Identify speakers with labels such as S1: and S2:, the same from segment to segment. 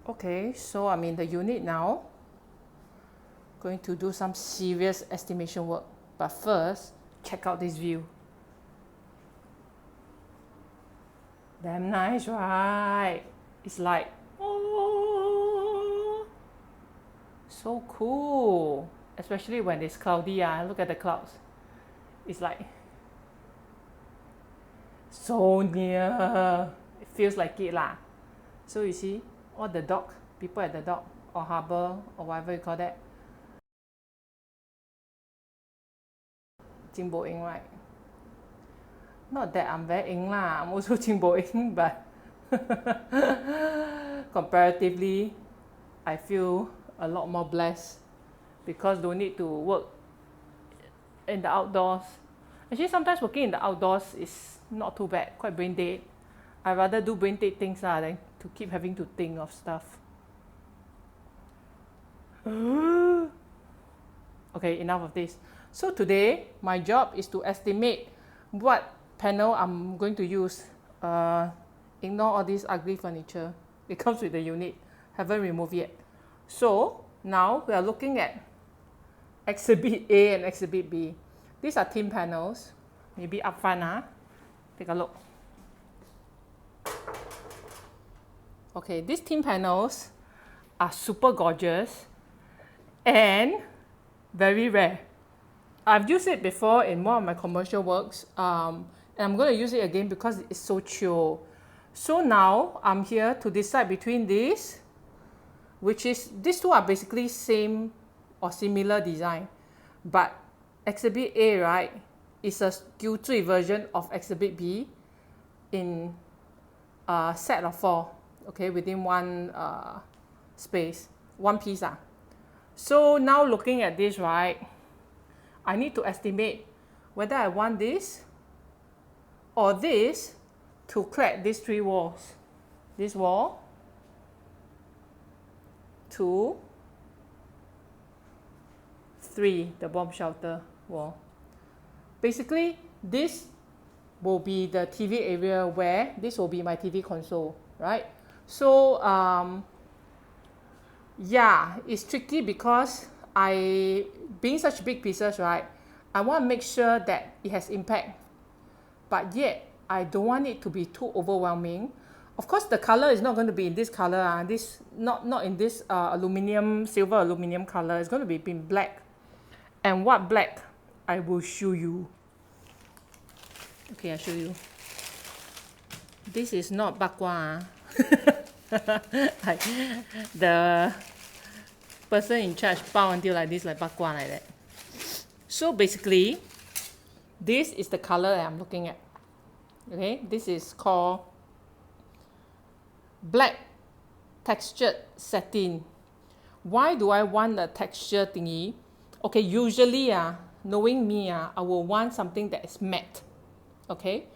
S1: Okay, so I'm in the unit now. Going to do some serious estimation work. But first, check out this view. Damn nice, right? It's like, oh, so cool. Especially when it's cloudy. Look at the clouds. It's like so near. It feels like it lah. So you see, all the dock, people at the dock or harbor or whatever you call that. Jimbo Ing, right? Not that I'm very ing lah, I'm also Jimbo Ing, but comparatively, I feel a lot more blessed because don't need to work in the outdoors. Actually, sometimes working in the outdoors is not too bad, quite brain dead. I rather do brain dead things than to keep having to think of stuff. Okay, enough of this. So today, my job is to estimate what panel I'm going to use. Ignore all this ugly furniture. It comes with the unit. Haven't removed yet. So now we are looking at Exhibit A and Exhibit B. These are thin panels. Maybe up front. Take a look. Okay, these thin panels are super gorgeous and very rare. I've used it before in one of my commercial works, and I'm going to use it again because it's so chill. So now I'm here to decide between these, which is, these two are basically same or similar design, but Exhibit A, right, is a 旧最 version of Exhibit B in a set of 4, okay, within one space, one piece. So now looking at this, right, I need to estimate whether I want this or this to crack these 3 walls. This wall, 2, 3, the bomb shelter wall. Basically, this will be the TV area where this will be my TV console, right? So, yeah, it's tricky because being such big pieces, right, I want to make sure that it has impact, but yet I don't want it to be too overwhelming. Of course, the color is not going to be in this color, this not in this silver aluminum color. It's going to be in black. And what black? I will show you. Okay, I'll show you. This is not bakwa. The person in charge bow until like this, like bakwa like that. So basically, this is the color that I'm looking at. Okay, this is called black textured satin. Why do I want a texture thingy? Okay, usually knowing me, I will want something that is matte, okay,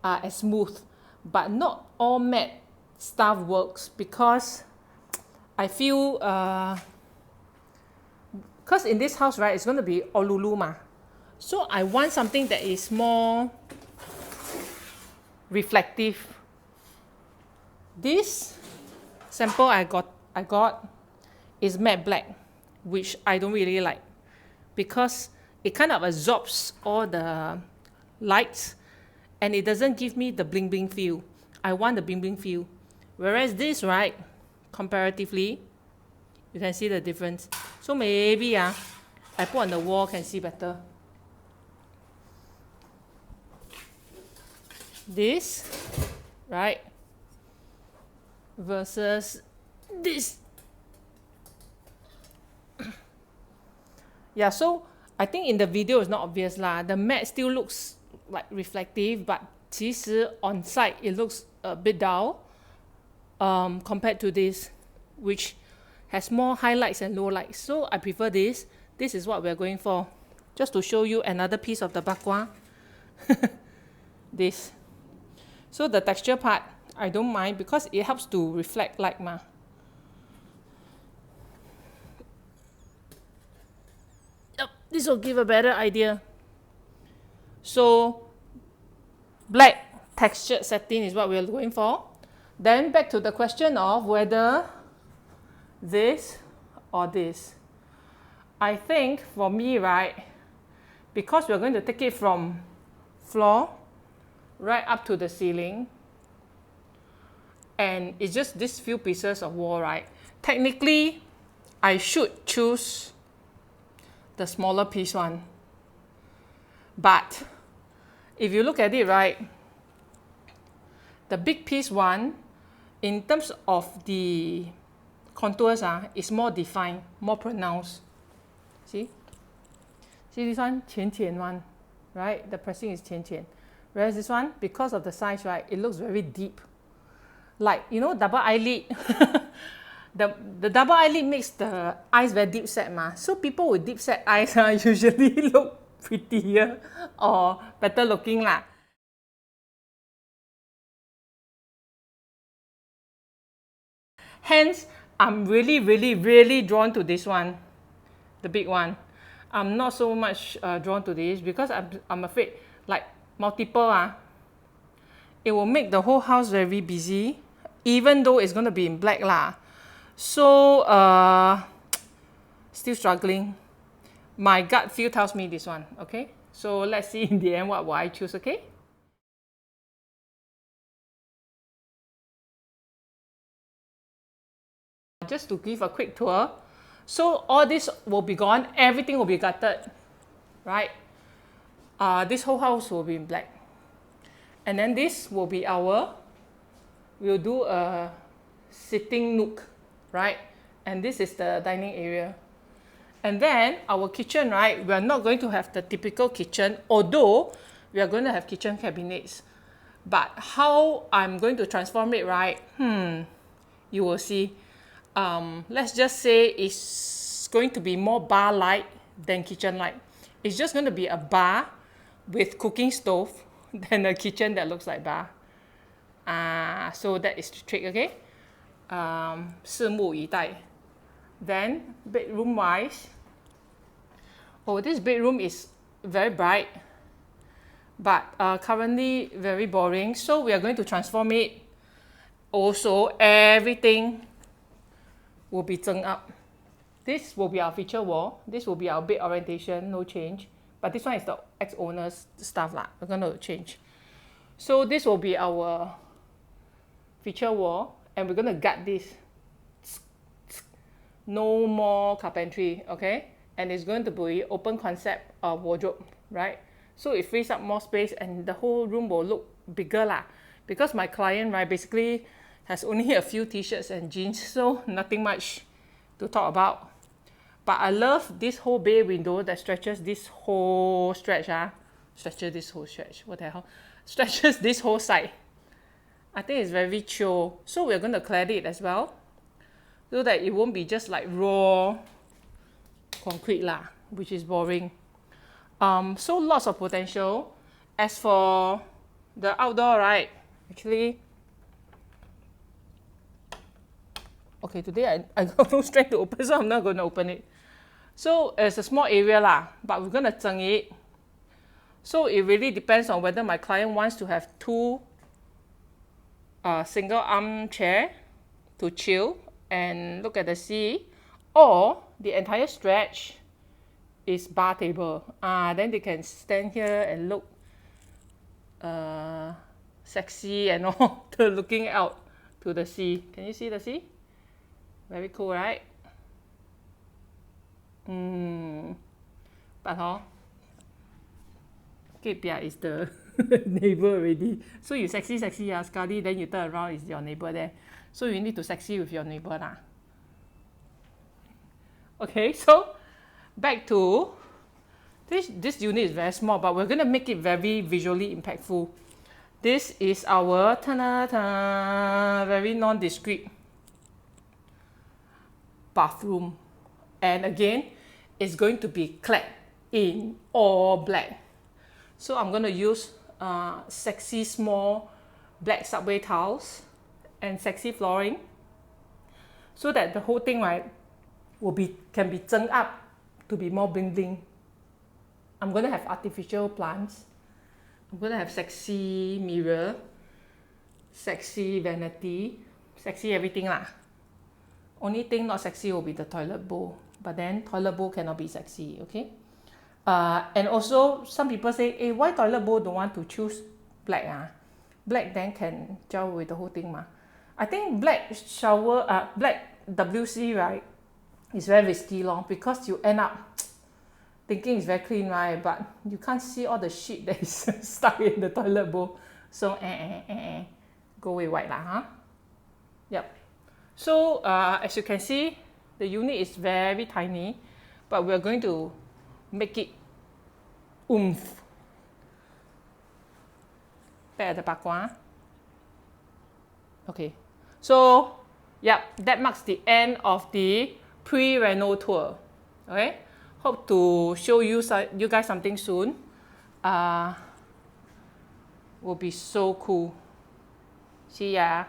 S1: as smooth, but not all matte stuff works because I feel because in this house, right, it's going to be olulu so I want something that is more reflective. This sample I got is matte black, which I don't really like because it kind of absorbs all the lights and it doesn't give me the bling bling feel. I want the bling bling feel. Whereas this, right, comparatively, you can see the difference. So maybe I put on the wall, can see better. This, right, versus this. Yeah, so I think in the video it's not obvious lah. The matte still looks like reflective, but 其实 on site it looks a bit dull compared to this, which has more highlights and lowlights. So I prefer this. This is what we're going for. Just to show you another piece of the bakwa. This. So the texture part, I don't mind because it helps to reflect light This will give a better idea. So black textured satin is what we're going for. Then back to the question of whether this or this. I think for me, right, because we're going to take it from floor right up to the ceiling, and it's just these few pieces of wall, right? Technically, I should choose the smaller piece one. But if you look at it, right, the big piece one, in terms of the contours, is more defined, more pronounced. See? See this one? 浅浅 one, right? The pressing is 浅浅. Whereas this one, because of the size, right, it looks very deep. Like, you know, double eyelid. the double eyelid makes the eyes very deep set, so people with deep set eyes usually look prettier or better looking lah. Hence, I'm really drawn to this one, the big one. I'm not so much drawn to this because I'm afraid, like multiple, it will make the whole house very busy, even though it's going to be in black lah. So, still struggling. My gut feel tells me this one, okay? So let's see in the end what will I choose, okay? Just to give a quick tour. So all this will be gone, everything will be gutted, right? This whole house will be in black. And then this will be we'll do a sitting nook, right? And this is the dining area. And then our kitchen, right? We are not going to have the typical kitchen, although we are going to have kitchen cabinets. But how I'm going to transform it, right? You will see. Let's just say it's going to be more bar-like than kitchen-like. It's just going to be a bar with cooking stove than a kitchen that looks like bar. So that is the trick, okay? 拭目以待. Then bedroom-wise, this bedroom is very bright, but currently very boring. So we are going to transform it. Also, everything will be zeng up. This will be our feature wall. This will be our bed orientation, no change. But this one is the ex-owner's stuff lah. We're going to change. So this will be our feature wall, and we're going to gut this. No more carpentry, okay? And it's going to be open concept wardrobe, right? So it frees up more space, and the whole room will look bigger lah. Because my client, right, basically has only a few t-shirts and jeans, so nothing much to talk about. But I love this whole bay window that stretches this whole stretch. Stretches this whole stretch. What the hell? Stretches this whole side. I think it's very chill. So we're going to clad it as well, so that it won't be just like raw concrete lah, which is boring. So lots of potential. As for the outdoor, right, actually, okay, today I got no strength to open, so I'm not going to open it. So it's a small area lah, but we're going to zeng it. So it really depends on whether my client wants to have two single armchair to chill and look at the sea, or the entire stretch is bar table. Then they can stand here and look sexy and all, to looking out to the sea. Can you see the sea? Very cool, right? But Kepia is the neighbor already. So you sexy, Scully, then you turn around, is your neighbor there. So you need to sexy with your neighbor lah. Okay, so back to this unit is very small, but we're going to make it very visually impactful. This is our very non-discreet bathroom, and again it's going to be clad in all black. So I'm going to use sexy small black subway tiles and sexy flooring, so that the whole thing, right, can be turned up to be more bling bling. I'm going to have artificial plants. I'm going to have sexy mirror, sexy vanity, sexy everything lah. Only thing not sexy will be the toilet bowl, but then toilet bowl cannot be sexy, okay? And also some people say, hey, why toilet bowl don't want to choose black? Black then can gel with the whole thing ma. I think black shower, black WC, right, is very risky long because you end up thinking it's very clean, right? But you can't see all the shit that is stuck in the toilet bowl. So go with white lah, huh? Yep. So as you can see, the unit is very tiny, but we're going to make it oomph. Back at the back one. Okay. So, yep, that marks the end of the pre-reno tour. Okay. Hope to show you guys something soon. Will be so cool. See ya.